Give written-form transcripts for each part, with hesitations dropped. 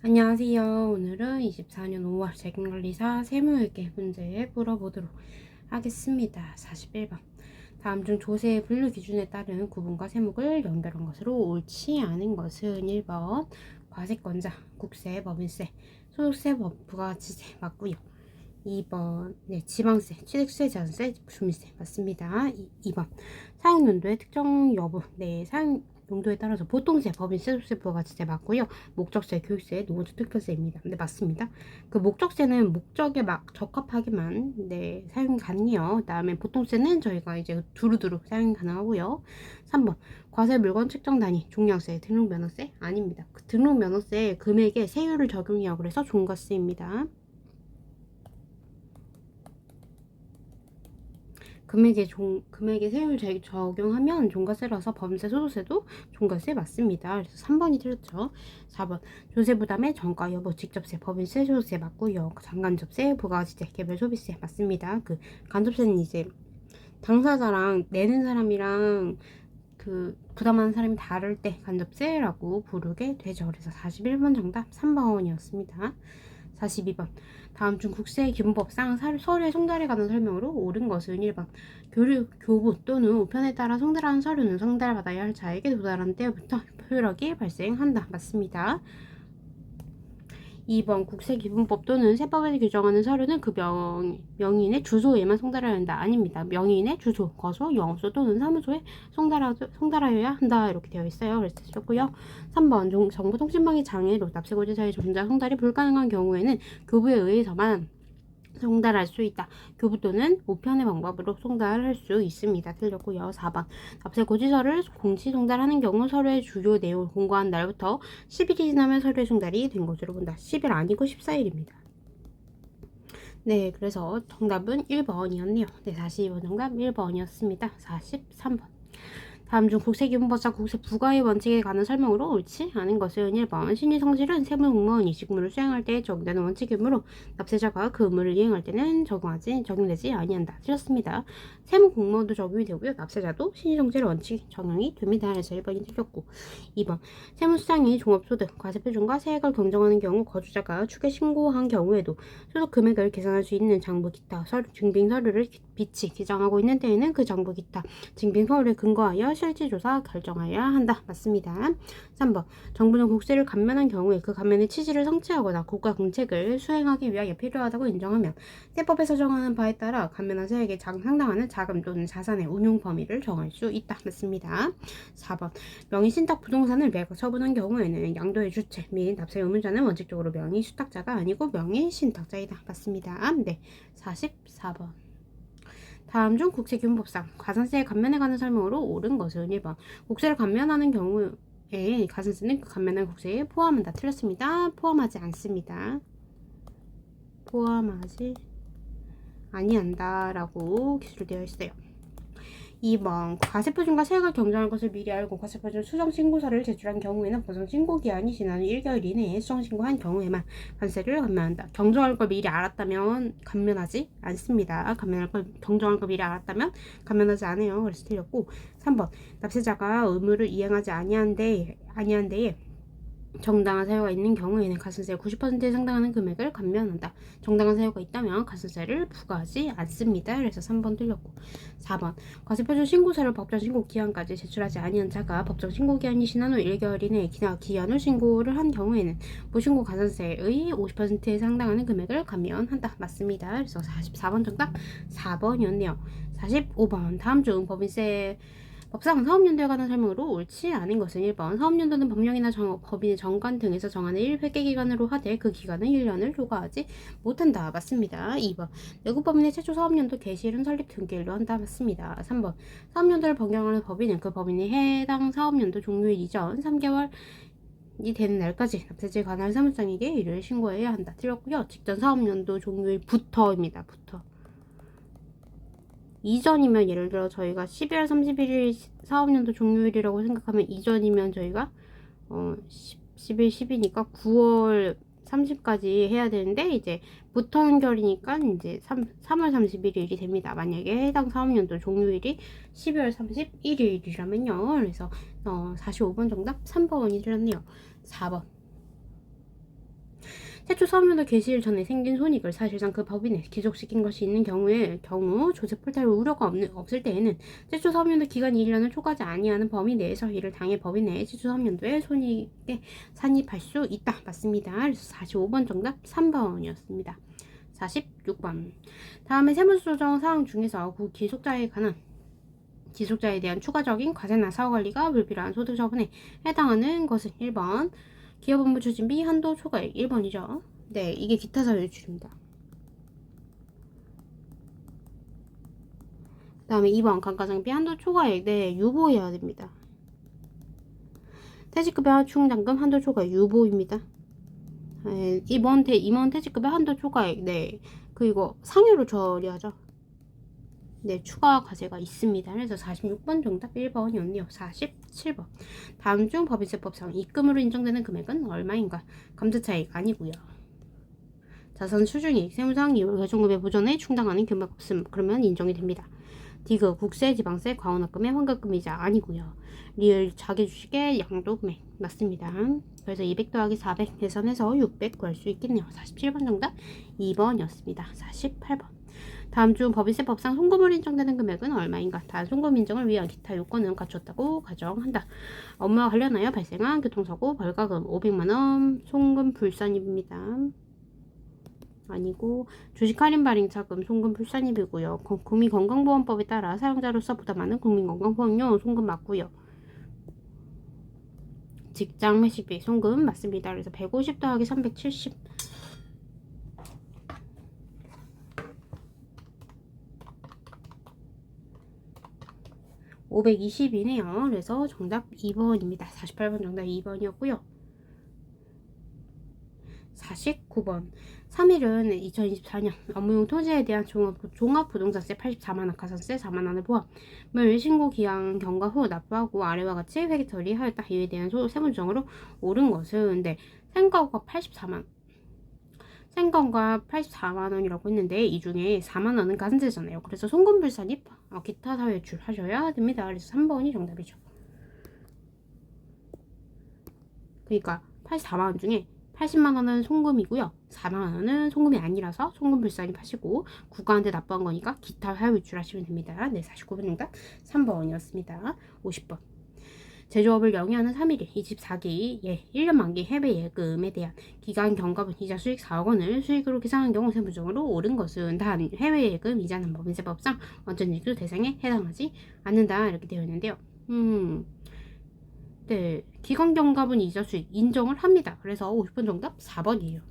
안녕하세요. 오늘은 24년 5월 재경관리사 세무회계 문제 풀어보도록 하겠습니다. 41번. 다음 중 조세의 분류 기준에 따른 구분과 세목을 연결한 것으로 옳지 않은 것은 1번 과세권자, 국세, 법인세, 소득세, 부가가치세 맞고요. 2번 지방세, 취득세, 자산세, 주민세 맞습니다. 2번 사용연도의 특정 여부, 사용 용도에 따라서 보통세, 법인세, 소득세, 부가가치세 맞고요. 목적세, 교육세, 노후주 특별세입니다. 맞습니다. 그 목적세는 목적에 적합하게만 사용이 가능해요. 다음에 보통세는 저희가 이제 두루두루 사용이 가능하고요. 3번 과세 물건 측정 단위, 종량세, 등록면허세 아닙니다. 그 등록면허세 금액에 세율을 적용해요. 그래서 종가세입니다. 금액에 세율 적용하면 종가세라서 법인세, 소득세도 종가세 맞습니다. 그래서 3번이 틀렸죠. 4번 조세 부담의 전가 여부, 직접세, 법인세, 소득세 맞고요. 잔간접세, 부가가치세, 개별 소비세 맞습니다. 그 간접세는 이제 당사자랑 내는 사람이랑 그 부담하는 사람이 다를 때 간접세라고 부르게 되죠. 그래서 41번 정답 3번이었습니다. 42번 다음 중 국세 기본법상 서류의 송달에 관한 설명으로 옳은 것은 1번 교부 또는 우편에 따라 송달하는 서류는 송달받아야 할 자에게 도달한 때부터 효력이 발생한다. 맞습니다. 2번 국세기본법 또는 세법에서 규정하는 서류는 그 명의인의 주소에만 송달해야 한다. 아닙니다. 명의인의 주소, 거소, 영업소 또는 사무소에 송달하여야 한다. 이렇게 되어 있어요. 그래서 쓰셨고요. 3번 정보통신망의 장애로 납세고지서의 전자 송달이 불가능한 경우에는 교부에 의해서만 송달할 수 있다. 교부 또는 우편의 방법으로 송달할 수 있습니다. 틀렸고요. 4번 납세고지서를 공시 송달하는 경우 서류의 주요 내용을 공고한 날부터 10일이 지나면 서류의 송달이 된 것으로 본다. 10일 아니고 14일입니다. 그래서 정답은 1번이었네요. 42번 정답 1번이었습니다. 43번 다음 중 국세기본법상 국세 부과의 원칙에 관한 설명으로 옳지 않은 것은 1번 신유성실은 세무공무원이 직무를 수행할 때 적용되는 원칙이므로 납세자가 그 의무를 이행할 때는 적용되지 아니한다. 틀렸습니다. 세무공무원도 적용이 되고요. 납세자도 신유성실 원칙 적용이 됩니다. 그래서 1번이 틀렸고 2번 세무수장이 종합소득, 과세표준과 세액을 경정하는 경우 거주자가 추계 신고한 경우에도 소득 금액을 계산할 수 있는 장부 기타 증빙 서류를 빛이 기장하고 있는 때에는 그 장부 기타 증빙 서류를 근거하여 실질조사 결정하여야 한다. 맞습니다. 3번 정부는 국세를 감면한 경우에 그 감면의 취지를 성취하거나 국가 정책을 수행하기 위하여 필요하다고 인정하면 세법에서 정하는 바에 따라 감면한 세액에 상당하는 자금 또는 자산의 운용 범위를 정할 수 있다. 맞습니다. 4번 명의신탁 부동산을 매각 처분한 경우에는 양도의 주체 및 납세 의무자는 원칙적으로 명의 수탁자가 아니고 명의 신탁자이다. 맞습니다. 44번 다음 중 국세기본법상 가산세의 감면에 관한 설명으로 옳은 것은 1번 국세를 감면하는 경우에 가산세는 그 감면한 국세에 포함한다. 틀렸습니다. 포함하지 않습니다. 포함하지 아니한다 라고 기술되어 있어요. 2번 과세표준과 세액을 경정할 것을 미리 알고 과세표준 수정신고서를 제출한 경우에는 보상신고기한이 지난 후 1개월 이내에 수정신고한 경우에만 관세를 감면한다. 경정할 걸 미리 알았다면 감면하지 않습니다. 경정할 걸 미리 알았다면 감면하지 않아요. 그래서 틀렸고 3번 납세자가 의무를 이행하지 아니한 데에 정당한 사유가 있는 경우에는 가산세의 90%에 상당하는 금액을 감면한다. 정당한 사유가 있다면 가산세를 부과하지 않습니다. 그래서 3번 틀렸고 4번 과세표준 신고서를 법정 신고 기한까지 제출하지 아니한 자가 법정 신고 기한이 지난 후 1개월 이내에 기한 후 신고를 한 경우에는 무신고 가산세의 50%에 상당하는 금액을 감면한다. 맞습니다. 그래서 44번 정답 4번이었네요. 45번 다음 중 법인세 법상 사업연도에 관한 설명으로 옳지 않은 것은 1번 사업연도는 법령이나 법인의 정관 등에서 정하는 1회계 기간으로 하되 그 기간은 1년을 초과하지 못한다. 맞습니다. 2번 내국법인의 최초 사업연도 개시일은 설립 등기일로 한다. 맞습니다. 3번 사업연도를 변경하는 법인은 그 법인이 해당 사업연도 종료일 이전 3개월 이 되는 날까지 납세지에 관한 사무장에게 이를 신고해야 한다. 틀렸고요. 직전 사업연도 종료일부터입니다. 이전이면 예를 들어 저희가 12월 31일 사업연도 종료일이라고 생각하면 이전이면 저희가 11, 10이니까 9월 30까지 해야 되는데 이제 부터 연결이니까 이제 3월 31일이 됩니다. 만약에 해당 사업연도 종료일이 12월 31일이라면요. 그래서 45번 정답 3번이 틀렸네요. 4번 최초 사업연도 개시일 전에 생긴 손익을 사실상 그 법인에 기속시킨 것이 있는 경우 조세 폴탈 우려가 없을 때에는 최초 사업연도 기간이 1년을 초과하지 아니하는 범위 내에서 이를 당해 법인 내에 최초 사업연도에 손익에 산입할 수 있다. 맞습니다. 그래서 45번 정답 3번이었습니다. 46번. 다음에 세무서 조정 사항 중에서 기속자에 대한 추가적인 과세나 사후관리가 불필요한 소득 처분에 해당하는 것은 1번 기업업무 추진비 한도 초과액 1번이죠. 네, 이게 기타 사유 유출입니다. 그 다음에 2번 감가상비 한도 초과액. 네, 유보해야 됩니다. 퇴직급여 충당금 한도 초과액 유보입니다. 네, 이번 퇴직급여 한도 초과액. 네, 그리고 상여로 처리하죠. 네, 추가 과세가 있습니다. 그래서 46번 정답 1번이었네요. 47번. 다음 중 법인세법상 입금으로 인정되는 금액은 얼마인가? 감투차익 아니고요. 자산 수중이익, 세무상 이율, 가중금의 보전에 충당하는 금액 없음. 그러면 인정이 됩니다. 디귿, 국세, 지방세, 과원합금의 환급금이자 아니고요. 리을, 자기주식의 양도금액 맞습니다. 그래서 200 더하기 400 계산해서 600 구할 수 있겠네요. 47번 정답 2번이었습니다. 48번. 다음 중 법인세법상 송금으로 인정되는 금액은 얼마인가? 단 송금 인정을 위한 기타 요건은 갖췄다고 가정한다. 업무와 관련하여 발생한 교통사고 벌가금 500만원 송금 불산입니다. 아니고 주식 할인 발행 자금 송금 불산입이고요. 국민건강보험법에 따라 사용자로서 부담하는 국민건강보험료 송금 맞고요. 직장 매식비 송금 맞습니다. 그래서 150 더하기 370 520이네요. 그래서 정답 2번입니다. 48번 정답 2번이었고요. 49번. 3일은 2024년 업무용 토지에 대한 종합부동산세 84만원, 가산세 4만원을 포함을 신고기한 경과 후 납부하고 아래와 같이 회계 처리하였다. 이에 대한 세무조정으로 옳은 것은 생과가 84만원이라고 했는데 이 중에 4만원은 가산세잖아요. 그래서 송금불산입 기타 사회출 하셔야 됩니다. 그래서 3번이 정답이죠. 그러니까 84만원 중에 80만원은 송금이고요. 4만원은 송금이 아니라서 송금불산입 하시고 국가한테 납부한 거니까 기타 사회출 하시면 됩니다. 네, 49번 정답 3번이었습니다. 50번. 제조업을 영위하는 3일이 24기 1년 만기 해외 예금에 대한 기간 경과분 이자 수익 4억 원을 수익으로 계산한 경우 세무적으로 옳은 것은 단 해외 예금 이자는 법인세법상 원천징수 대상에 해당하지 않는다. 이렇게 되어 있는데요. 네, 기간 경과분 이자 수익 인정을 합니다. 그래서 50번 정답 4번이에요.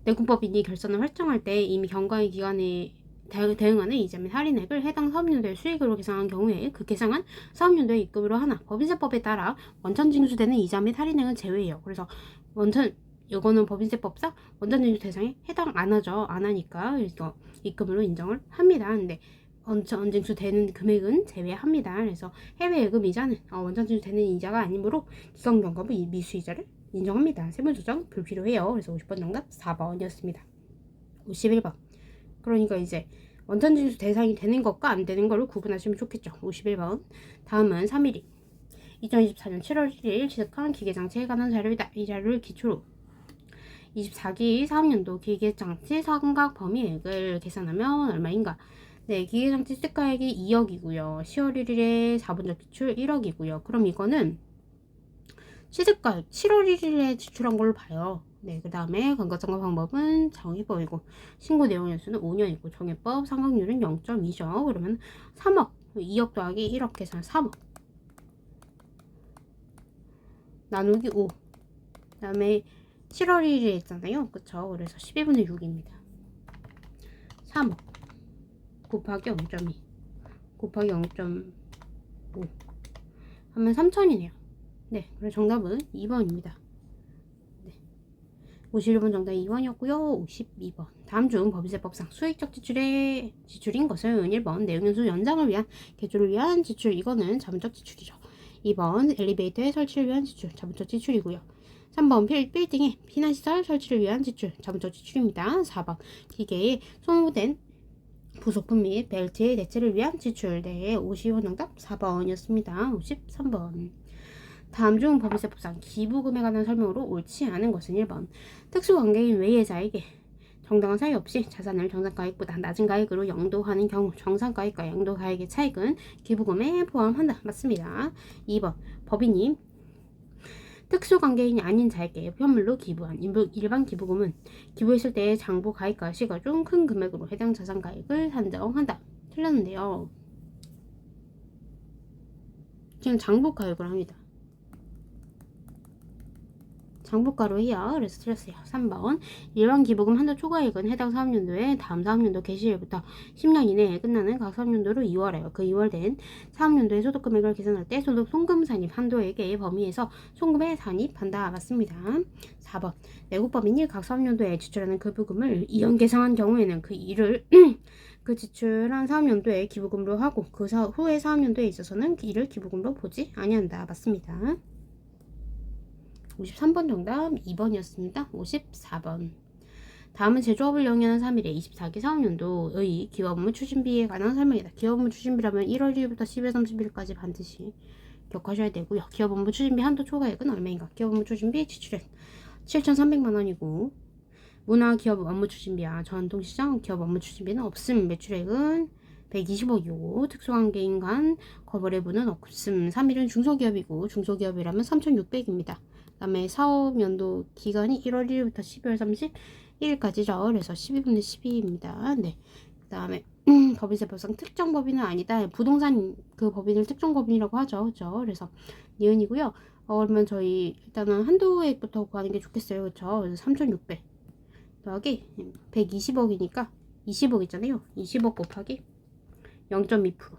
내국법인이 결산을 설정할 때 이미 경과의 기간에 대응하는 이자 및 할인액을 해당 사업연도의 수익으로 계산한 경우에 그 계상한 사업연도의 입금으로 하나 법인세법에 따라 원천징수되는 이자 및 할인액은 제외해요. 그래서 이거는 법인세법상 원천징수 대상에 해당 안 하니까 이거 입금으로 인정을 합니다. 근데 원천징수 되는 금액은 제외합니다. 그래서 해외 예금 이자는 원천징수 되는 이자가 아니므로 기간 경과분 미수이자를 인정합니다. 세무조정 불필요해요. 그래서 50번 정답 4번이었습니다. 51번. 그러니까 이제 원천징수 대상이 되는 것과 안 되는 거를 구분하시면 좋겠죠. 51번. 다음은 3일이 2024년 7월 1일 취득한 기계장치에 관한 자료이다. 이 자료를 기초로 24기 4학년도 기계장치 상각 범위액을 계산하면 얼마인가? 네, 기계장치 시가액이 2억이고요. 10월 1일에 4분적 지출 1억이고요. 그럼 이거는 취득가액 7월 1일에 지출한 걸로 봐요. 네, 그 다음에 감가상각 방법은 정의법이고 신고 내용 연수는 5년이고 정의법 상각률은 0.2죠. 그러면 3억 2억 더하기 1억 계산 3억 나누기 5 그 다음에 7월 1일에 있잖아요. 그쵸? 그래서 12분의 6입니다. 3억 곱하기 0.2 곱하기 0.5 하면 3천이네요. 네, 그래서 정답은 2번입니다. 51번 정답 2번이었고요. 52번. 다음 중 법인세법상 수익적 지출인 것은 1번 내용연수 연장을 위한 개조를 위한 지출. 이거는 자문적 지출이죠. 2번 엘리베이터의 설치를 위한 지출. 자문적 지출이고요. 3번 빌딩의 피난시설 설치를 위한 지출. 자문적 지출입니다. 4번 기계에 소모된 부속품 및 벨트의 대체를 위한 지출. 네, 52번 정답 4번이었습니다. 53번. 다음 중 법인세법상 기부금에 관한 설명으로 옳지 않은 것은 1번 특수관계인 외예자에게 정당한 사유 없이 자산을 정상가액보다 낮은 가액으로 양도하는 경우 정상가액과 양도가액의 차익은 기부금에 포함한다. 맞습니다. 2번 법인이 특수관계인이 아닌 자에게 현물로 기부한 일반 기부금은 기부했을 때의 장부 가액과 시가 중 큰 금액으로 해당 자산 가액을 산정한다. 틀렸는데요. 지금 장부 가액을 합니다. 장부가로 해요. 그래서 틀렸어요. 3번 일반 기부금 한도 초과액은 해당 사업연도에 다음 사업연도 개시일부터 10년 이내에 끝나는 각 사업연도로 2월하여 그 2월 된 사업연도의 소득금액을 계산할 때 소득 송금 산입 한도액의 범위에서 송금에 산입한다. 맞습니다. 4번 내국법인이 각 사업연도에 지출하는 기부금을 이연 계상한 경우에는 그 일을 그 지출한 사업연도에 기부금으로 하고 그 후의 사업연도에 있어서는 이를 기부금으로 보지 아니한다. 맞습니다. 53번 정답 2번이었습니다. 54번 다음은 제조업을 영위하는 3일의 24기 사업연도의 기업업무 추진비에 관한 설명이다. 기업업무 추진비라면 1월 1일부터 10월 30일까지 반드시 기억하셔야 되고요. 기업업무 추진비 한도 초과액은 얼마인가? 기업업무 추진비 지출액 7,300만원이고 문화기업 업무 추진비와 전통시장 기업 업무 추진비는 없음. 매출액은 120억이고 특수관계인 간 거래부는 없음. 3일은 중소기업이고 중소기업이라면 3,600입니다. 그 다음에 사업연도 기간이 1월 1일부터 12월 31일까지죠. 그래서 12분의 12입니다. 네. 그 다음에 법인세법상 특정 법인은 아니다. 부동산 그 법인을 특정 법인이라고 하죠. 그렇죠? 그래서 니은이고요. 그러면 저희 일단은 한도액부터 구하는 게 좋겠어요. 그렇죠? 그래서 3,600 더하기 120억이니까 20억 있잖아요. 20억 곱하기 0.2%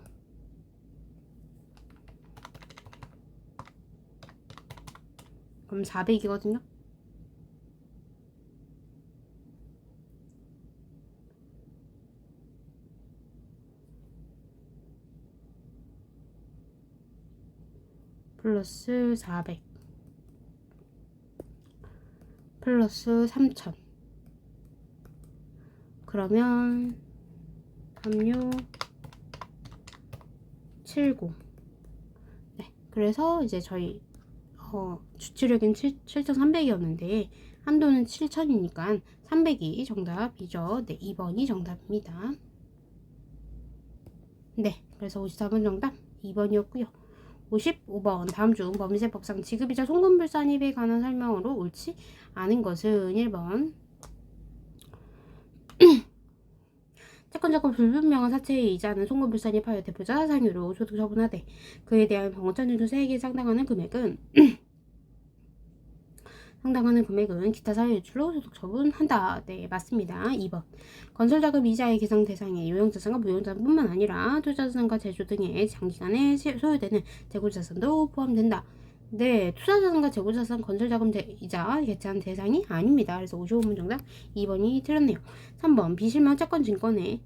그럼 400이거든요. 플러스 400 플러스 3,000 그러면 3670 네, 그래서 이제 저희 주출액은 7,300이었는데 한도는 7,000이니까 300이 정답이죠. 네, 2번이 정답입니다. 네, 그래서 54번 정답 2번이었고요. 55번 다음 중 법인세법상 지급이자 송금불산입에 관한 설명으로 옳지 않은 것은 1번 채권자금 불분명한 사채의 이자는 송금불산입하여 대표자 상유로 소득 처분하되 그에 대한 병원천중조 세액에 상당하는 금액은 기타 사유유출로 소득 처분한다. 네, 맞습니다. 2번 건설자금 이자의 계상 대상에 유형자산과 무형자산뿐만 아니라 투자자산과 제조 등의 장기간에 소요되는 재고자산도 포함된다. 네, 투자자산과 재고자산 건설자금 이자 개체한 대상이 아닙니다. 그래서 55번 정답 2번이 틀렸네요. 3번 비실명 채권증권에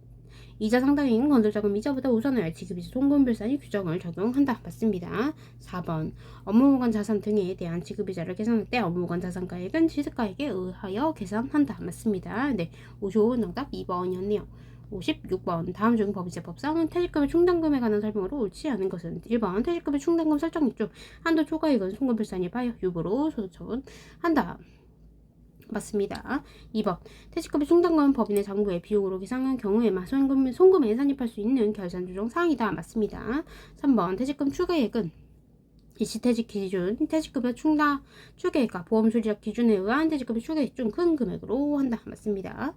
이자 상당액은 건설자금 이자보다 우선하여 지급이자 송금불산입 규정을 적용한다. 맞습니다. 4번 업무보관 자산 등에 대한 지급이자를 계산할 때 업무보관 자산가액은 취득가액에 의하여 계산한다. 맞습니다. 네, 55번 정답 2번이었네요. 56번 다음 중 법인세법상 퇴직금의 충당금에 관한 설명으로 옳지 않은 것은 1번 퇴직금의 충당금 설정액 중 한도 초과액은 송금불산입하여 유보로 소득처분한다. 맞습니다. 2번 퇴직금의 충당금은 법인의 장부에 비용으로 계산한 경우에만 송금에 산입할 수 있는 결산 조정 사항이다. 맞습니다. 3번 퇴직금 추가액은 일시퇴직 기준 퇴직금의 추계액과 보험 수리적 기준에 의한 퇴직금의 추계액 중 큰 금액으로 한다. 맞습니다.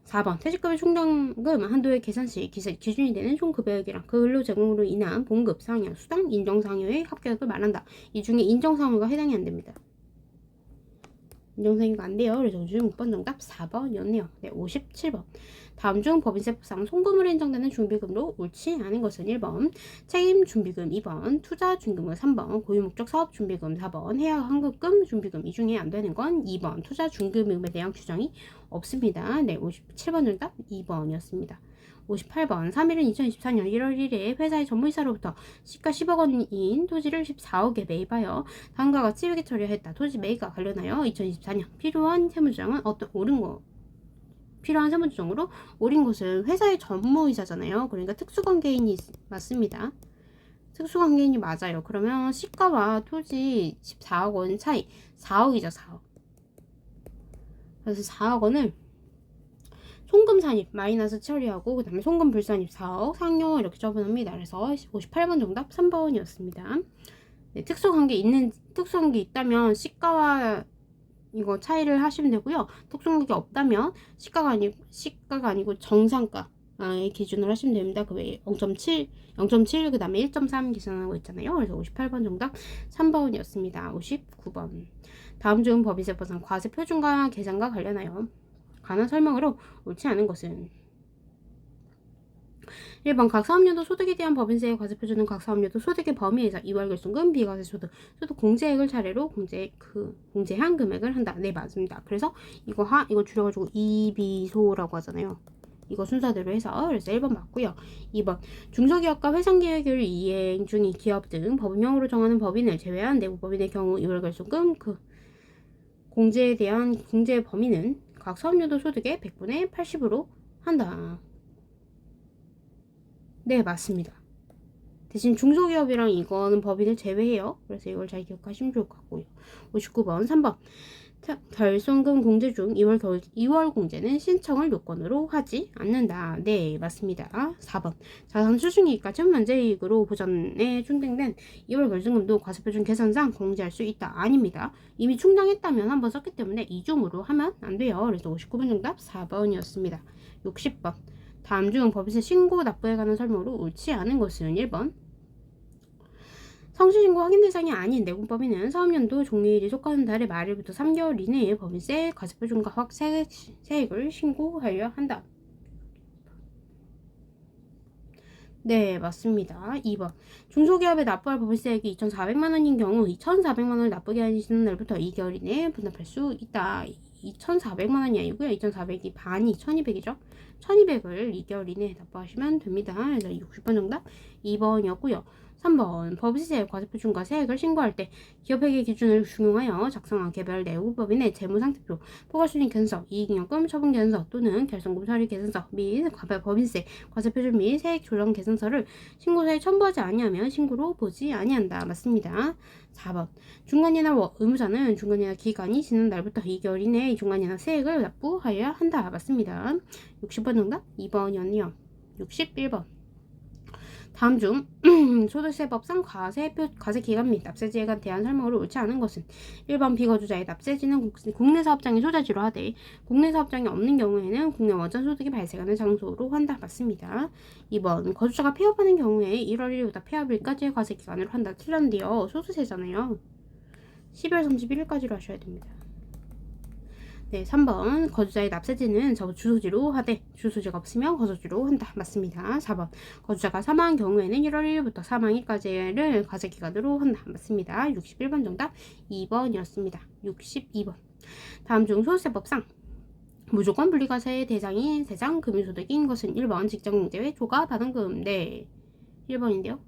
4번 퇴직금의 충당금 한도의 계산 시 기준이 되는 총 급여액이랑 그 근로 제공으로 인한 봉급, 상여, 수당, 인정상여의 합계액을 말한다. 이 중에 인정상여가 해당이 안 됩니다. 인정상여가 안 돼요. 그래서 56번 정답 4번이었네요. 네, 57번 다음 중 법인세법상 송금으로 인정되는 준비금으로 옳지 않은 것은 1번 책임준비금, 2번 투자준비금, 3번 고유목적 사업준비금, 4번 해약환급금 준비금. 이 중에 안 되는 건 2번 투자준비금에 대한 규정이 없습니다. 네, 57번 정답 2번이었습니다. 58번 3일은 2024년 1월 1일에 회사의 전무이사로부터 시가 10억 원인 토지를 14억에 매입하여 다음과 같이 회계 처리했다. 토지 매입과 관련하여 2024년 필요한 세무조정은 필요한 세무조정으로 옳은 것은 회사의 전무이사잖아요. 그러니까 특수관계인이 맞습니다. 특수관계인이 맞아요. 그러면 시가와 토지 14억 원 차이 4억이죠. 4억. 그래서 4억 원을 송금 산입 마이너스 처리하고 그 다음에 송금 불산입 4억 상여 이렇게 처분합니다. 그래서 58번 정답 3번이었습니다. 네, 특수관계 있다면 시가와 이거 차이를 하시면 되고요. 특수관계 없다면 시가가 아니고 정상가의 기준으로 하시면 됩니다. 그 외에 0.7 그 다음에 1.3 계산하고 있잖아요. 그래서 58번 정답 3번이었습니다. 59번. 다음 중 법인세법상 과세 표준과 계산과 관련하여 관한 설명으로 옳지 않은 것은 1번 각 사업연도 소득에 대한 법인세의 과세 표준은 각 사업연도 소득의 범위에서 이월결손금, 비과세 소득 공제액을 차례로 공제한 금액을 한다. 네, 맞습니다. 그래서 이거 줄여가지고 이비소라고 하잖아요. 이거 순서대로 해서 그래서 1번 맞고요. 2번 중소기업과 회상계획을 이행 중인 기업 등 법인명으로 정하는 법인을 제외한 내부법인의 경우 이월결손금 공제에 대한 공제 범위는 각 사업연도 소득의 100분의 80으로 한다. 네, 맞습니다. 대신 중소기업이랑 이거는 법인을 제외해요. 그래서 이걸 잘 기억하시면 좋을 것 같고요. 59번 3번 결손금 공제 중 2월 공제는 신청을 요건으로 하지 않는다. 네, 맞습니다. 4번 자산 수중이익과 전면제이익으로 보전에 충당된 2월 결손금도 과세표준 계산상 공제할 수 있다. 아닙니다. 이미 충당했다면 한번 썼기 때문에 이중으로 하면 안 돼요. 그래서 59번 정답 4번이었습니다. 60번 다음 중 법인세 신고 납부에 관한 설명으로 옳지 않은 것은 1번 성실신고 확인 대상이 아닌 내공법인은 사업연도 종료일이 속하는 달의 말일부터 3개월 이내에 법인세, 과세표준과 세액을 신고하여야 한다. 네, 맞습니다. 2번 중소기업에 납부할 법인세액이 2,400만원인 경우 2,400만원을 납부기 하시는 날부터 2개월 이내에 분납할 수 있다. 2,400만원이 아니고요. 2,400이 반이 1,200이죠. 1,200을 2개월 이내에 납부하시면 됩니다. 그래서 60번 정답 2번이었고요. 3번 법인세 과세표준과 세액을 신고할 때 기업회계 기준을 준용하여 작성한 개별 내부법인의 재무상태표, 포괄순이익 계산서, 이익잉여금 처분 계산서 또는 결손금 처리 계산서 및 법인세 과세표준 및 세액 조정 계산서를 신고서에 첨부하지 아니하면 신고로 보지 아니한다. 맞습니다. 4번 중간이나 의무자는 중간이나 기간이 지난 날부터 2개월 이내에 중간이나 세액을 납부하여야 한다. 맞습니다. 60번 정답 2번이었네요. 61번 다음 중 소득세법상 과세 기간 및 납세지에 대한 설명으로 옳지 않은 것은 1번 비거주자의 납세지는 국내 사업장이 소재지로 하되 국내 사업장이 없는 경우에는 국내 원전 소득이 발생하는 장소로 한다. 맞습니다. 2번 거주자가 폐업하는 경우에 1월 1일부터 폐업일까지의 과세 기간으로 한다. 틀렸는데요. 소득세잖아요. 12월 31일까지로 하셔야 됩니다. 네, 3번 거주자의 납세지는 주소지로 하되 주소지가 없으면 거소지로 한다. 맞습니다. 4번 거주자가 사망한 경우에는 1월 1일부터 사망일까지를 과세기간으로 한다. 맞습니다. 61번 정답 2번이었습니다. 62번 다음 중 소득세법상 무조건 분리과세의 대상인 세상 금융소득인 것은 1번 직장공제외 초과 반환금. 네, 1번인데요.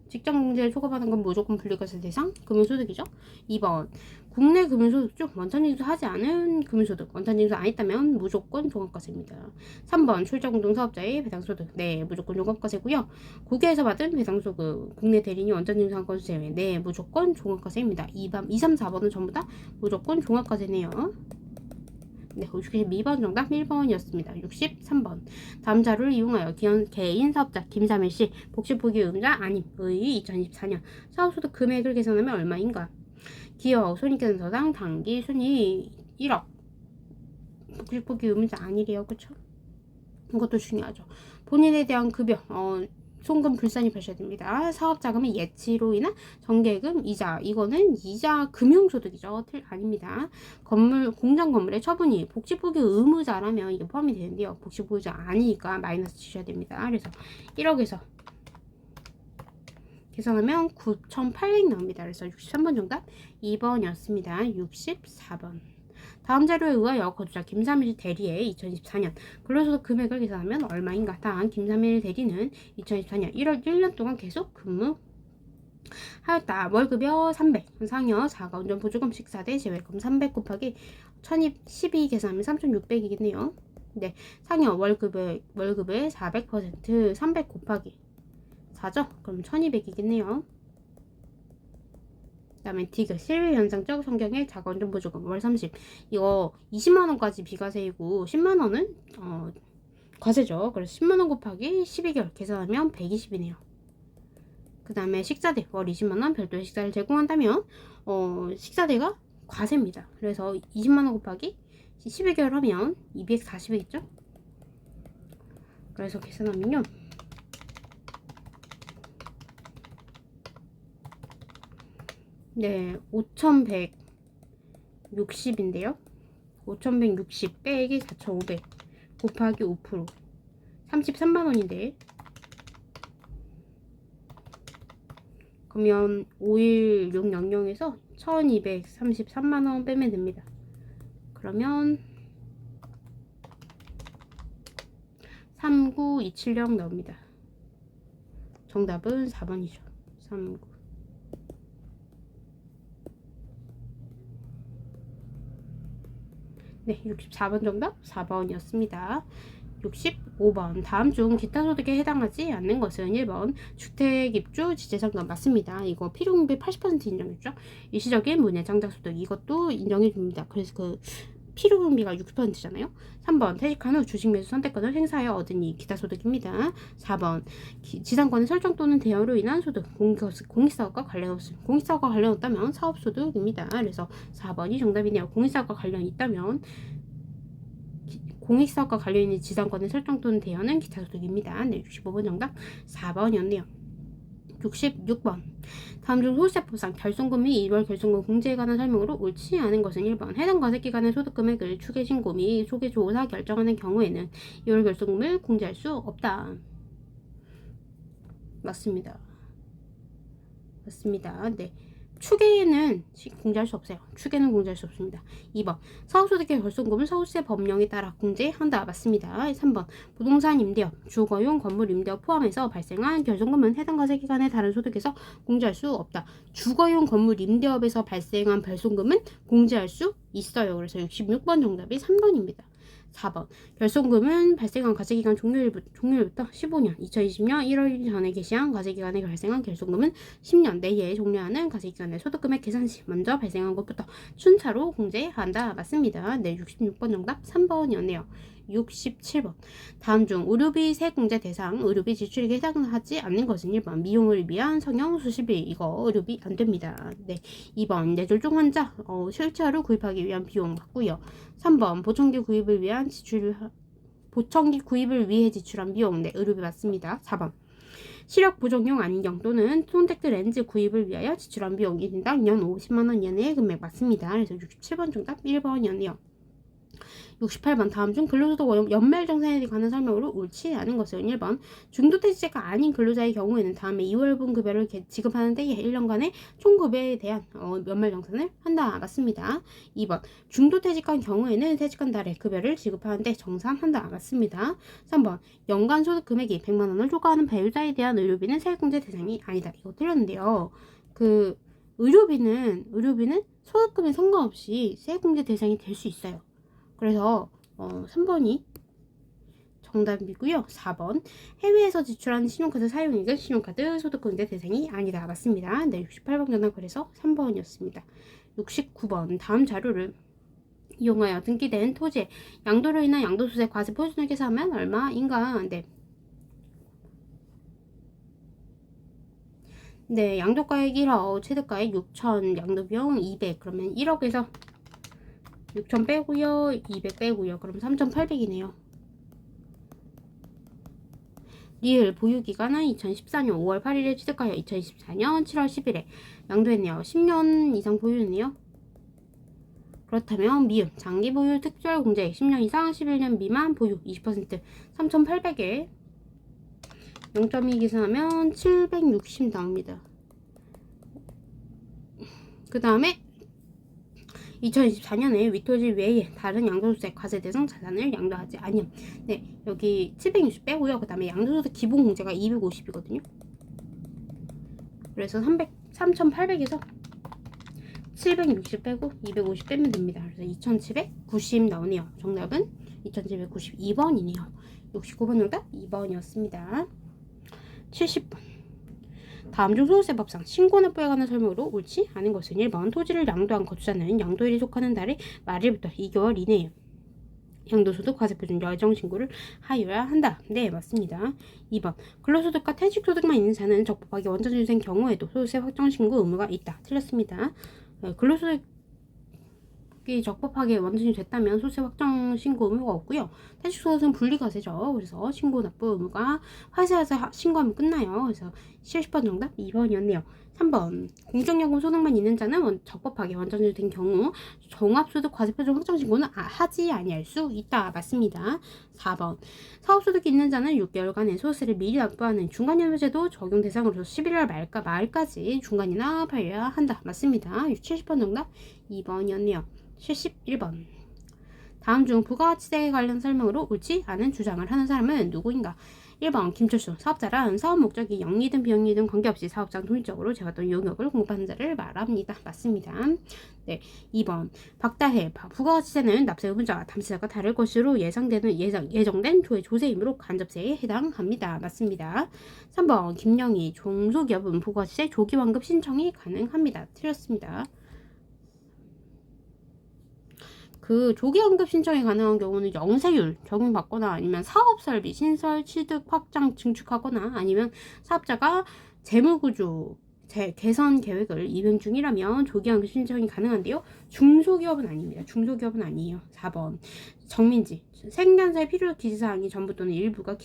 직장공제를 초과받은 건 무조건 분리과세 대상 금융소득이죠. 2번 국내 금융소득 중 원천징수 하지 않은 금융소득 원천징수 안 했다면 무조건 종합과세입니다. 3번 출자공동사업자의 배당소득. 네, 무조건 종합과세고요. 국외에서 받은 배당소득 국내 대리인이 원천징수한 건수 제외. 네, 무조건 종합과세입니다. 2, 3, 4번은 전부 다 무조건 종합과세네요. 네, 62번 정답 1번이었습니다. 63번 다음 자료를 이용하여 개인 사업자 김삼일씨 복지부기 의무자 아님의 2024년 사업소득 금액을 계산하면 얼마인가? 기업 손익계산서당 당기 순위 1억 복지부기 의무자 아니래요. 그쵸? 이것도 중요하죠. 본인에 대한 급여 송금 불산입하셔야 됩니다. 사업자금의 예치로 인한 정계금, 이자. 이거는 이자 금융소득이죠. 아닙니다. 공장 건물의 처분이 복지부기 의무자라면 이게 포함이 되는데요. 복지부자 아니니까 마이너스 치셔야 됩니다. 그래서 1억에서 계산하면 9,800 나옵니다. 그래서 63번 정답 2번이었습니다. 64번 다음 자료에 의하여 거주자 김삼일 대리의 2024년 근로소득 금액을 계산하면 얼마인가? 다음 김삼일 대리는 2024년 1월 1년 동안 계속 근무하였다. 월급여 300, 상여 4가 운전보조금 식사대 제외금 300 곱하기 1012 계산하면 3,600이겠네요. 네, 상여 월급의 400% 300 곱하기 4죠? 그럼 1200이겠네요. 그 다음에 디귿 실외현상적 성경의 자본정보조금 월 30. 이거 20만원까지 비과세이고 10만원은 과세죠. 그래서 10만원 곱하기 12개월 계산하면 120이네요. 그 다음에 식사대 월 20만원 별도의 식사를 제공한다면 식사대가 과세입니다. 그래서 20만원 곱하기 12개월 하면 240이겠죠? 그래서 계산하면요. 네, 5160인데요. 5160 빼기 4500 곱하기 5% 33만원인데 그러면 51600에서 1233만원 빼면 됩니다. 그러면 39270 나옵니다. 정답은 4번이죠. 39. 네, 64번 정답 4번이었습니다. 65번 다음 중 기타 소득에 해당하지 않는 것은 1번 주택 입주 지재상관 맞습니다. 이거 필요금비 80% 인정해주죠. 일시적인 문예 장작소득 이것도 인정해줍니다. 그래서 그 필요금비가 60%잖아요. 3번 퇴직한 후 주식 매수 선택권을 행사하여 얻은 이익 기타 소득입니다. 4번 지상권의 설정 또는 대여로 인한 소득 공익사업과 관련 없음. 공익사업과 관련 없다면 사업소득입니다. 그래서 4번이 정답이네요. 공익사업과 관련이 있다면 공익사업과 관련 있는 지상권의 설정 또는 대여는 기타 소득입니다. 네, 65번 정답 4번이었네요. 66번 다음 중 소득세법상 결손금 및 2월 결손금 공제에 관한 설명으로 옳지 않은 것은 1번 해당 과세기간의 소득금액을 추계신고 및 소개조사 결정하는 경우에는 2월 결손금을 공제할 수 없다. 맞습니다. 네. 추계는 공제할 수 없어요. 추계는 공제할 수 없습니다. 2번 사후소득의 결손금을 서울세 법령에 따라 공제한다. 맞습니다. 3번 부동산 임대업, 주거용 건물 임대업 포함해서 발생한 결손금은 해당 과세기간의 다른 소득에서 공제할 수 없다. 주거용 건물 임대업에서 발생한 결손금은 공제할 수 있어요. 그래서 66번 정답이 3번입니다. 4번 결손금은 발생한 과세기간 종료일부터 15년 2020년 1월 1일 전에 개시한 과세기간에 발생한 결손금은 10년 내에 종료하는 과세기간의 소득금액 계산 시 먼저 발생한 것부터 순차로 공제한다. 맞습니다. 네, 66번 정답 3번이었네요. 67번 다음 중 의료비 세공제 대상 의료비 지출액에 해당하지 않는 것은 1번 미용을 위한 성형 수술비 이거 의료비 안됩니다. 네, 2번 뇌졸중 환자 실차로 구입하기 위한 비용 맞고요. 3번 보청기 구입을 위해 지출한 비용 네, 의료비 맞습니다. 4번 시력 보정용 안경 또는 콘택트 렌즈 구입을 위하여 지출한 비용 1인당 연 50만원 이하의 금액 맞습니다. 그래서 67번 정답 1번이었네요. 68번 다음 중 근로소득 연말정산에 관한 설명으로 옳지 않은 것은 1번 중도퇴직자가 아닌 근로자의 경우에는 다음에 2월분 급여를 지급하는 때에 1년간의 총급여에 대한 연말정산을 한다. 맞습니다. 2번 중도퇴직한 경우에는 퇴직한 달에 급여를 지급하는 때 정산한다. 맞습니다. 3번 연간 소득 금액이 100만원을 초과하는 배우자에 대한 의료비는 세액공제 대상이 아니다. 이거 틀렸는데요. 그 의료비는 소득금에 상관없이 세액공제 대상이 될 수 있어요. 그래서 3번이 정답이고요. 4번 해외에서 지출한 신용카드 사용액은 신용카드 소득공제 대상이 아니다. 맞습니다. 네, 68번 정답 그래서 3번이었습니다. 69번 다음 자료를 이용하여 등기된 토지의 양도로 인한 양도소득 과세 표준을 계산하면 얼마인가? 네, 양도가액 1억, 취득가액 6천, 양도비용 200 그러면 1억에서 6천 빼고요. 200 빼고요. 그럼 3,800이네요. 리을 보유기간은 2014년 5월 8일에 취득하여 2024년 7월 10일에 양도했네요. 10년 이상 보유네요. 그렇다면 미음 장기 보유 특별 공제 10년 이상 11년 미만 보유 20% 3,800에 0.2 계산하면 760 나옵니다. 그 다음에 2024년에 위토지 외에 다른 양도소득 과세 대상 자산을 양도하지 아니함. 네, 여기 760 빼고요. 그 다음에 양도소득 기본 공제가 250이거든요. 그래서 3,800에서 760 빼고 250 빼면 됩니다. 그래서 2,790 나오네요. 정답은 2,792번이네요. 69번 정답 2번이었습니다. 70번 다음 중 소득세법상 신고납부에 관한 설명으로 옳지 않은 것은 1번 토지를 양도한 거주자는 양도일이 속하는 달의 말일부터 2개월 이내에 양도소득 과세표준 열정신고를 하여야 한다. 네, 맞습니다. 2번 근로소득과 퇴직소득만 있는 자는 적법하게 원천인생 경우에도 소득세 확정신고 의무가 있다. 틀렸습니다. 근로소득이 적법하게 원천이 됐다면 소득세 확정 신고 의무가 없고요. 퇴직소득은 분리과세죠. 그래서 신고 납부 의무가 화세해서 신고하면 끝나요. 그래서 70번 정답 2번이었네요. 3번 공적연금 소득만 있는 자는 적법하게 원천이 된 경우 종합소득 과세표준 확정신고는 하지 아니할 수 있다. 맞습니다. 4번 사업소득이 있는 자는 6개월간의 소득세를 미리 납부하는 중간연회제도 적용 대상으로서 11월 말까지 중간이나 납부해야 한다. 맞습니다. 70번 정답 2번이었네요. 71번 다음 중 부가가치세에 관련 설명으로 옳지 않은 주장을 하는 사람은 누구인가? 1번 김철수 사업자란 사업 목적이 영리든 비영리든 관계없이 사업장 독립적으로 제가 용역을 공급하는 자를 말합니다. 맞습니다. 네, 2번 박다혜 부가가치세는 납세 의무자와 담세자가 다를 것으로 예정된 조세이므로 간접세에 해당합니다. 맞습니다. 3번 김영희 중소기업은 부가가치세 조기환급 신청이 가능합니다. 틀렸습니다. 그 조기환급 신청이 가능한 경우는 영세율 적용받거나 아니면 사업설비 신설 취득 확장 증축하거나 아니면 사업자가 재무구조 개선 계획을 입행 중이라면 조기환급 신청이 가능한데요. 중소기업은 아닙니다. 중소기업은 아니에요. 4번 정민지 생산자의 필요 기재사항이 전부 또는 일부가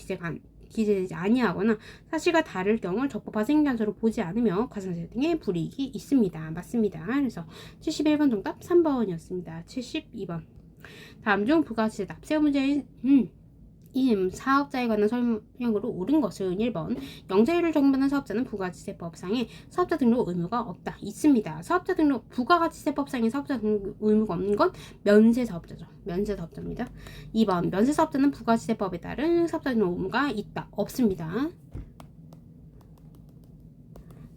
기재되지 아니하거나 사실과 다를 경우 적법한 생산자로 보지 않으며 가산세 등의 불이익이 있습니다. 맞습니다. 그래서 71번 정답 3번이었습니다. 72번 다음 중 부가가치세 납세 문제인 사업자에 관한 설명으로 옳은 것은 1번 영세율을 적용받는 사업자는 부가가치세법상에 사업자 등록 의무가 없다. 있습니다. 사업자 등록 부가가치세법상에 사업자 등록 의무가 없는 건 면세사업자죠. 면세사업자입니다. 2번 면세사업자는 부가가치세법에 따른 사업자 등록 의무가 있다. 없습니다.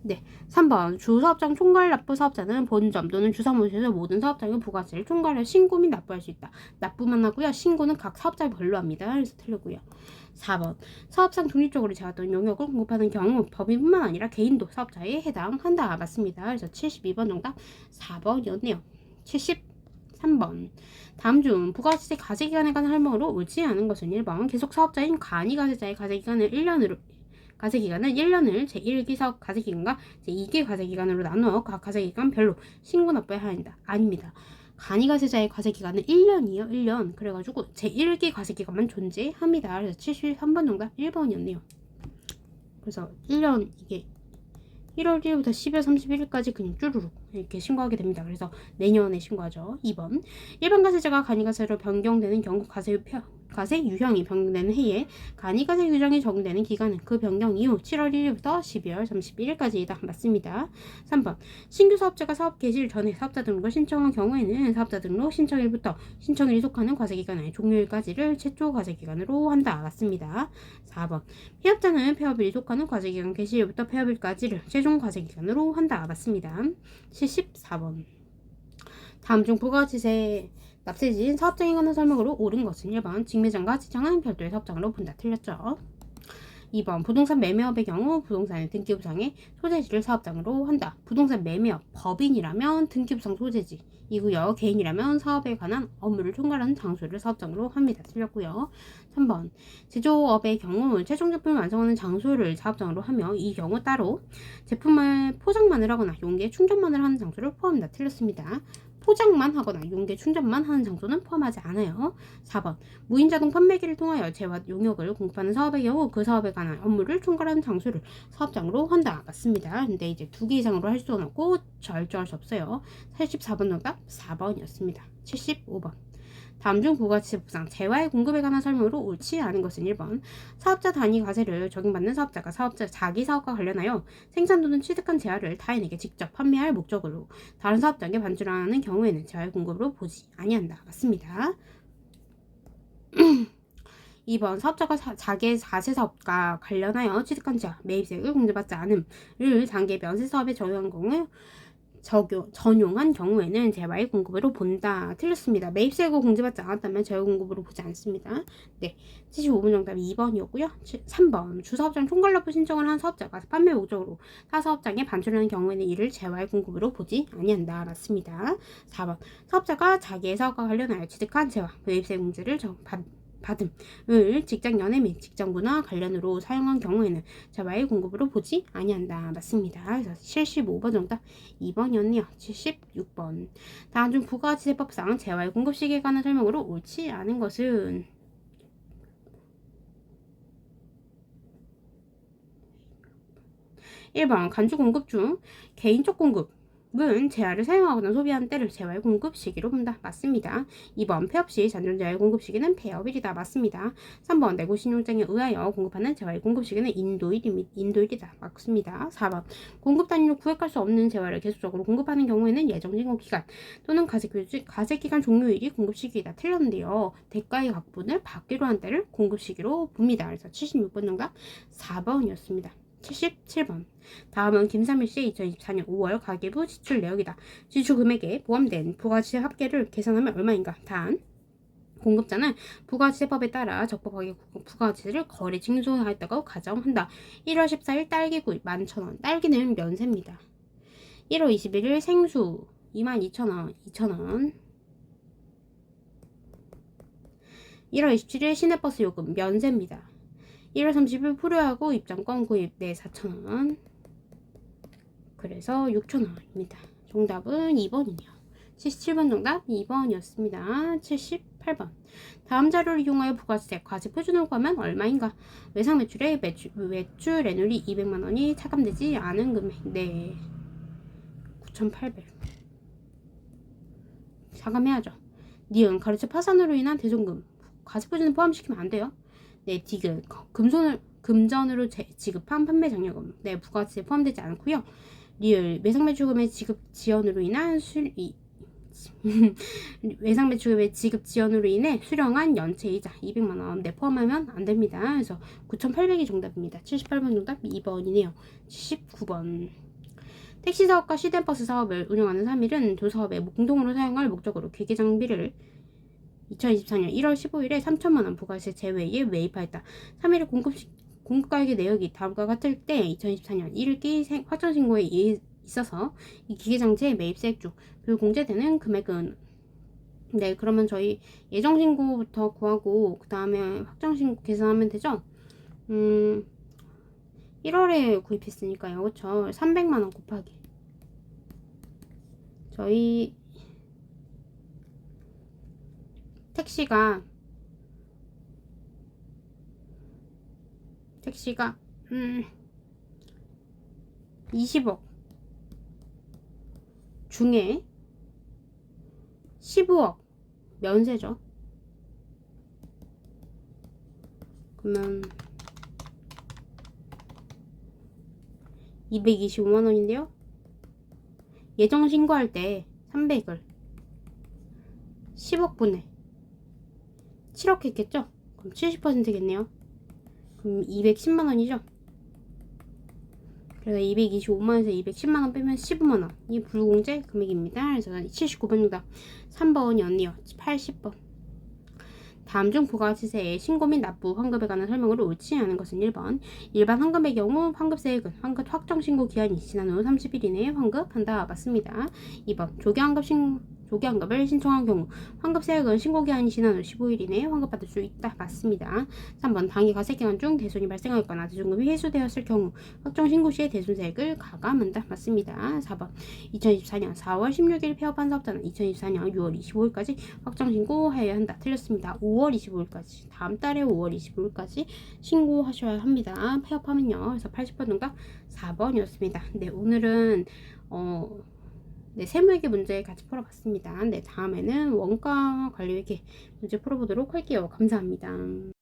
네, 3번 주사업장 총괄 납부 사업자는 본점 또는 주사무소에서 모든 사업장의 부가세를 총괄해 신고 및 납부할 수 있다. 납부만 하고요. 신고는 각 사업자별로 합니다. 그래서 틀리고요. 4번 사업상 독립적으로 제가 또 용역을 공급하는 경우 법인뿐만 아니라 개인도 사업자에 해당한다. 맞습니다. 그래서 72번 정답 4번이었네요. 73번 다음 중 부가가치세 가세기간에 관한 설명으로 옳지 않은 것은 1번 계속 사업자인 간이가세자의 가세기간을 1년을 제1기 사업 가세기간과 제2기 가세기간으로 나누어 각 가세기간별로 신고 납부해야 한다. 아닙니다. 간이가세자의 가세기간은 1년이에요. 1년. 그래가지고 제1기 가세기간만 존재합니다. 그래서 73번 정답 1번이었네요. 그래서 1년 이게 1월 1일부터 12월 31일까지 그냥 쭈루룩 이렇게 신고하게 됩니다. 그래서 내년에 신고하죠. 2번 일반 가세자가 간이가세로 변경되는 경우 가세 유형이 변경되는 해에 간이가세 규정이 적용되는 기간은 그 변경 이후 7월 1일부터 12월 31일까지이다. 맞습니다. 3번 신규 사업자가 사업 개시 전에 사업자 등록을 신청한 경우에는 사업자 등록 신청일부터 신청일이 속하는 과세기간의 종료일까지를 최초 과세기간으로 한다. 맞습니다. 4번 폐업자는 폐업일이 속하는 과세기간 개시일부터 폐업일까지를 최종 과세기간으로 한다. 맞습니다. 74번 다음 중 부가가치세 납세지인 사업장에 관한 설명으로 옳은 것은 1번 직매장과 지장은 별도의 사업장으로 본다. 틀렸죠. 2번 부동산 매매업의 경우 부동산의 등기부상에 소재지를 사업장으로 한다. 부동산 매매업 법인이라면 등기부상 소재지이고요. 개인이라면 사업에 관한 업무를 총괄하는 장소를 사업장으로 합니다. 틀렸고요. 3번 제조업의 경우 최종 제품을 완성하는 장소를 사업장으로 하며 이 경우 따로 제품을 포장만을 하거나 용기에 충전만을 하는 장소를 포함한다. 틀렸습니다. 포장만 하거나 용기 충전만 하는 장소는 포함하지 않아요. 4번 무인자동 판매기를 통하여 재화 용역을 공급하는 사업의 경우 그 사업에 관한 업무를 총괄하는 장소를 사업장으로 한다. 맞습니다. 근데 이제 2개 이상으로 할 수는 없고 절저할 수 없어요. 84번 정답 4번이었습니다. 75번 다음 중 부가가치세법상 재화의 공급에 관한 설명으로 옳지 않은 것은 1번 사업자 단위 과세를 적용받는 사업자가 사업자 자기 사업과 관련하여 생산 또는 취득한 재화를 타인에게 직접 판매할 목적으로 다른 사업장에 반출하는 경우에는 재화의 공급으로 보지 아니한다. 맞습니다. 2번 사업자가 자기의 자체 사업과 관련하여 취득한 재화 매입세액을 공제받지 않음을 단계 면세사업에 적용한 경우 전용한 경우에는 재화의 공급으로 본다. 틀렸습니다. 매입세고 공제받지 않았다면 재화 공급으로 보지 않습니다. 네, 75번 정답 2번이었고요. 3번 주사업장 총괄납부 신청을 한 사업자가 판매 목적으로 타 사업장에 반출하는 경우에는 이를 재화의 공급으로 보지 아니한다. 맞습니다. 4번 사업자가 자기의 사업과 관련하여 취득한 재화 매입세 공제를 받음을 직장 연회 및 직장 문화 관련으로 사용한 경우에는 재화의 공급으로 보지 아니한다. 맞습니다. 그래서 75번 정답 2번이었네요. 76번 다음 중 부가가치세법상 재화의 공급 시기에 관한 설명으로 옳지 않은 것은 1번 간주 공급 중 개인적 공급은 재화를 사용하거나 소비하는 때를 재화의 공급 시기로 본다. 맞습니다. 2번 폐업 시 잔존 재화의 공급 시기는 폐업일이다. 맞습니다. 3번 내고 신용장에 의하여 공급하는 재화의 공급 시기는 인도일이다. 맞습니다. 4번 공급 단위로 구획할 수 없는 재화를 계속적으로 공급하는 경우에는 예정 신고 기간 또는 가세 기간 종료일이 공급 시기이다. 틀렸는데요. 대가의 각분을 받기로 한 때를 공급 시기로 봅니다. 그래서 76번 정답 4번이었습니다. 77번 다음은 김삼일 씨의 2024년 5월 가계부 지출 내역이다. 지출 금액에 포함된 부가가치 합계를 계산하면 얼마인가? 단 공급자는 부가가치세법에 따라 적법하게 부가가치를 거래 징수하였다고 가정한다. 1월 14일 딸기구이 11,000원 딸기는 면세입니다. 1월 21일 생수 22,000원 2,000원 1월 27일 시내버스 요금 면세입니다. 1월 30일 프로야구 입장권 구입 네 4,000원 그래서 6,000원입니다. 정답은 2번이네요. 77번 정답 2번이었습니다. 78번 다음 자료를 이용하여 부가세 과세 표준을 구하면 얼마인가? 외상 매출에 매출 앤율이 200만원이 차감되지 않은 금액 네 9,800 차감해야죠. 니은 가로채 파산으로 인한 대손금 과세 표준을 포함시키면 안 돼요. 네, 디귿 금전으로 지급한 판매 장려금 네, 부가세에 포함되지 않고요. 리을 외상매출금의 지급 지연으로 인한 외상매출금의 지급 지연으로 인해 수령한 연체이자 200만원 네, 포함하면 안 됩니다. 그래서 9,800이 정답입니다. 78번 정답 2번이네요. 79번 택시사업과 시내버스 사업을 운영하는 3일은 두 사업에 공동으로 사용할 목적으로 기계장비를 2024년 1월 15일에 3천만원 부가세 제외에 매입하였다. 3일의 공급가액의 내역이 다음과 같을 때 2024년 1일기 확정신고에 있어서 이 기계장치의 매입세액 중 불공제되는 금액은 네 그러면 저희 예정신고부터 구하고 그 다음에 확정신고 계산하면 되죠. 1월에 구입했으니까요. 그쵸? 300만원 곱하기 저희 택시가 20억 중에 15억 면세죠. 그러면 225만원인데요. 예정 신고할 때 300을 10억분에 7억 했겠죠? 그럼 70%겠네요. 그럼 210만원이죠? 그래서 225만원에서 210만원 빼면 15만원. 이 불공제 금액입니다. 그래서 79번입니다. 3번이었네요. 80번. 다음 중 부가가치세의 신고 및 납부 환급에 관한 설명으로 옳지 않은 것은 1번. 일반 환급의 경우 환급세액은 환급 확정 신고 기한이 지난 후 30일 이내에 환급한다. 맞습니다. 2번 조기환급을 신청한 경우 환급세액은 신고기한이 지난 후 15일 이내에 환급받을 수 있다. 맞습니다. 3번 당해 가세기간 중 대손이 발생하였거나 대손금이 회수되었을 경우 확정신고 시에 대손세액을 가감한다. 맞습니다. 4번 2024년 4월 16일 폐업한 사업자는 2024년 6월 25일까지 확정신고하여야 한다. 틀렸습니다. 5월 25일까지 다음 달에 5월 25일까지 신고하셔야 합니다. 폐업하면요. 그래서 80번 정답 4번이었습니다. 네, 오늘은 네, 세무회계 문제 같이 풀어봤습니다. 네, 다음에는 원가 관리회계 문제 풀어보도록 할게요. 감사합니다.